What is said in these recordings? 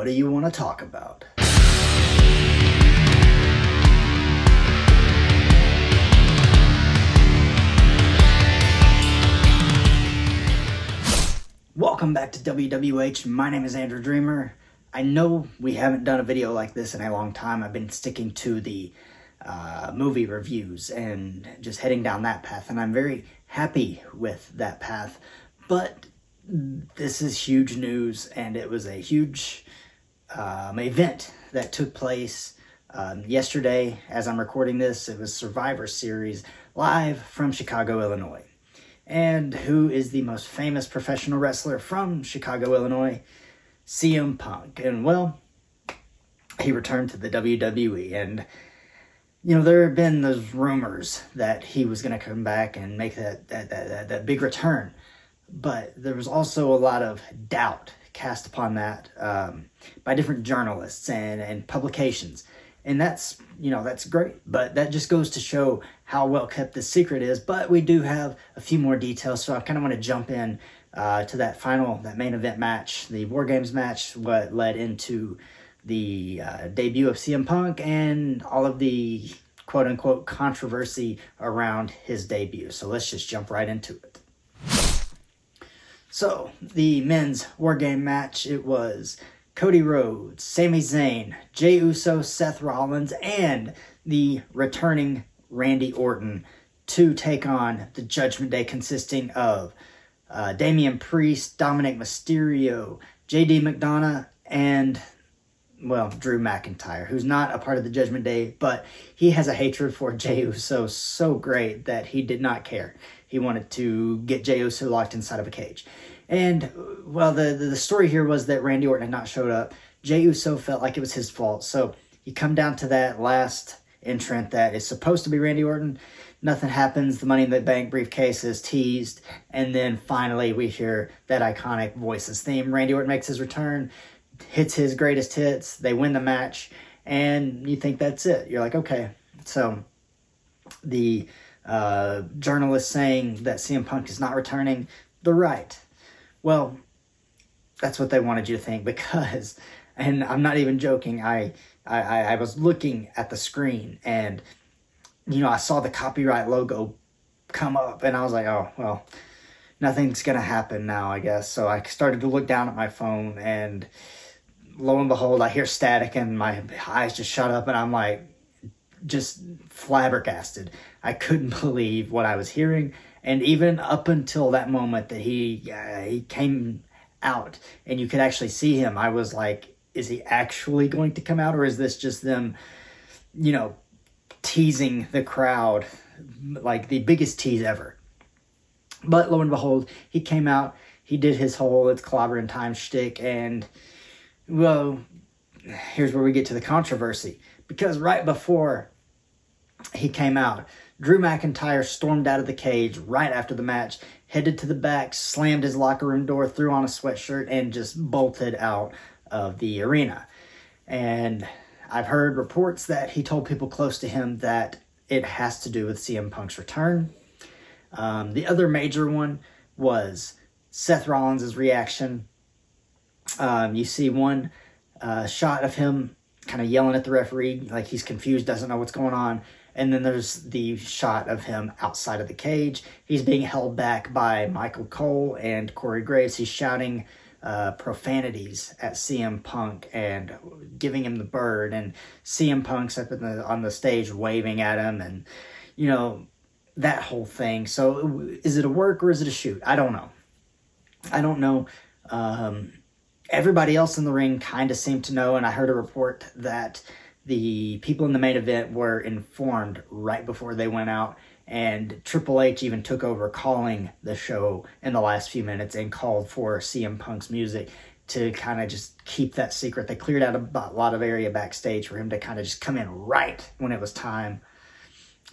What do you want to talk about? Welcome back to WWH. My name is Andrew Dreamer. I know we haven't done a video like this in a long time. I've been sticking to the movie reviews and just heading down that path, and I'm very happy with that path. But this is huge news, and it was a huge event that took place yesterday. As I'm recording this, it was Survivor Series live from Chicago, Illinois. And who is the most famous professional wrestler from Chicago, Illinois? CM Punk. And well, he returned to the WWE. And, you know, there have been those rumors that he was going to come back and make that big return. But there was also a lot of doubt cast upon that by different journalists and publications. And that's, you know, that's great. But that just goes to show how well kept this secret is. But we do have a few more details. So I kind of want to jump in to that main event match, the War Games match, what led into the debut of CM Punk and all of the quote unquote controversy around his debut. So let's just jump right into it. So the men's War Game match, it was Cody Rhodes, Sami Zayn, Jey Uso, Seth Rollins, and the returning Randy Orton to take on the Judgment Day, consisting of Damian Priest, Dominic Mysterio, JD McDonough, and, well, Drew McIntyre, who's not a part of the Judgment Day, but he has a hatred for Jey Uso so great that he did not care. He wanted to get Jey Uso locked inside of a cage. And, well, the story here was that Randy Orton had not showed up. Jey Uso felt like it was his fault. So you come down to that last entrant that is supposed to be Randy Orton. Nothing happens. The Money in the Bank briefcase is teased. And then finally we hear that iconic Voices theme. Randy Orton makes his return, hits his greatest hits. They win the match. And you think that's it. You're like, okay. So the journalist saying that CM Punk is not returning, they're right. Well, that's what they wanted you to think, because, and I'm not even joking, I was looking at the screen and, you know, I saw the copyright logo come up and I was like, oh, well, nothing's going to happen now, I guess. So I started to look down at my phone and lo and behold, I hear static and my eyes just shut up and I'm like, just flabbergasted. I couldn't believe what I was hearing. And even up until that moment that he came out and you could actually see him, I was like, is he actually going to come out, or is this just them, you know, teasing the crowd like the biggest tease ever? But lo and behold, he came out, he did his whole "it's clobbering time" shtick, and, well, here's where we get to the controversy. Because right before he came out, Drew McIntyre stormed out of the cage right after the match, headed to the back, slammed his locker room door, threw on a sweatshirt, and just bolted out of the arena. And I've heard reports that he told people close to him that it has to do with CM Punk's return. The other major one was Seth Rollins' reaction. You see one shot of him kind of yelling at the referee, like he's confused, doesn't know what's going on. And then there's the shot of him outside of the cage. He's being held back by Michael Cole and Corey Graves. He's shouting profanities at CM Punk and giving him the bird. And CM Punk's up on the stage waving at him, and, you know, that whole thing. So is it a work or is it a shoot? I don't know. Everybody else in the ring kind of seemed to know, and I heard a report that the people in the main event were informed right before they went out, and Triple H even took over calling the show in the last few minutes and called for CM Punk's music to kind of just keep that secret. They cleared out a lot of area backstage for him to kind of just come in right when it was time.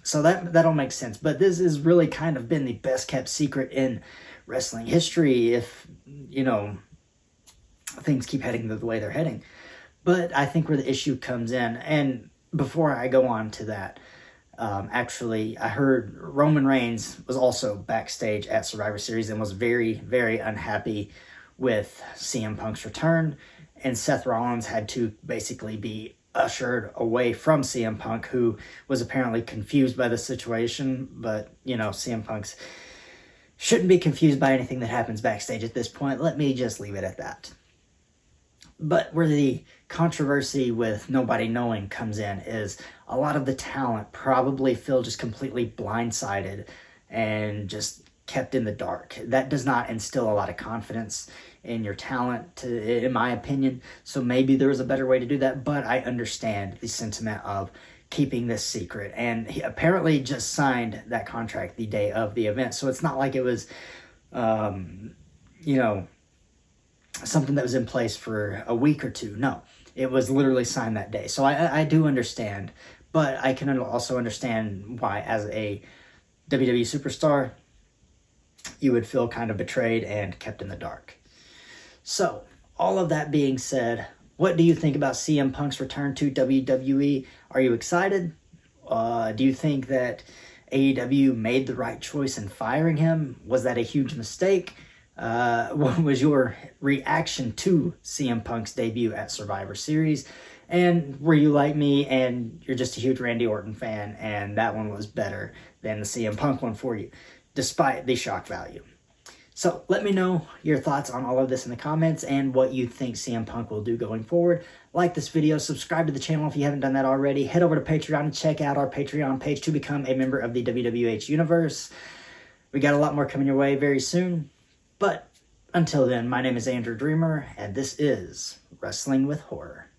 So that'll make sense. But this has really kind of been the best kept secret in wrestling history, if, you know, things keep heading the way they're heading. But I think where the issue comes in, and before I go on to that, actually, I heard Roman Reigns was also backstage at Survivor Series and was very, very unhappy with CM Punk's return. and Seth Rollins had to basically be ushered away from CM Punk, who was apparently confused by the situation. But, you know, CM Punk's shouldn't be confused by anything that happens backstage at this point. Let me just leave it at that. But where the controversy with nobody knowing comes in is a lot of the talent probably feel just completely blindsided and just kept in the dark. That does not instill a lot of confidence in your talent, in my opinion. So maybe there is a better way to do that, but I understand the sentiment of keeping this secret. And he apparently just signed that contract the day of the event. So it's not like it was, you know, something that was in place for a week or two. No, it was literally signed that day. So I do understand, but I can also understand why, as a WWE superstar, you would feel kind of betrayed and kept in the dark. So, all of that being said, what do you think about CM Punk's return to WWE? Are you excited? Do you think that AEW made the right choice in firing him? Was that a huge mistake? What was your reaction to CM Punk's debut at Survivor Series? And were you like me and you're just a huge Randy Orton fan and that one was better than the CM Punk one for you, despite the shock value? So let me know your thoughts on all of this in the comments and what you think CM Punk will do going forward. Like this video, subscribe to the channel if you haven't done that already. Head over to Patreon and check out our Patreon page to become a member of the WWH Universe. We got a lot more coming your way very soon. But until then, my name is Andrew Dreamer, and this is Wrestling with Horror.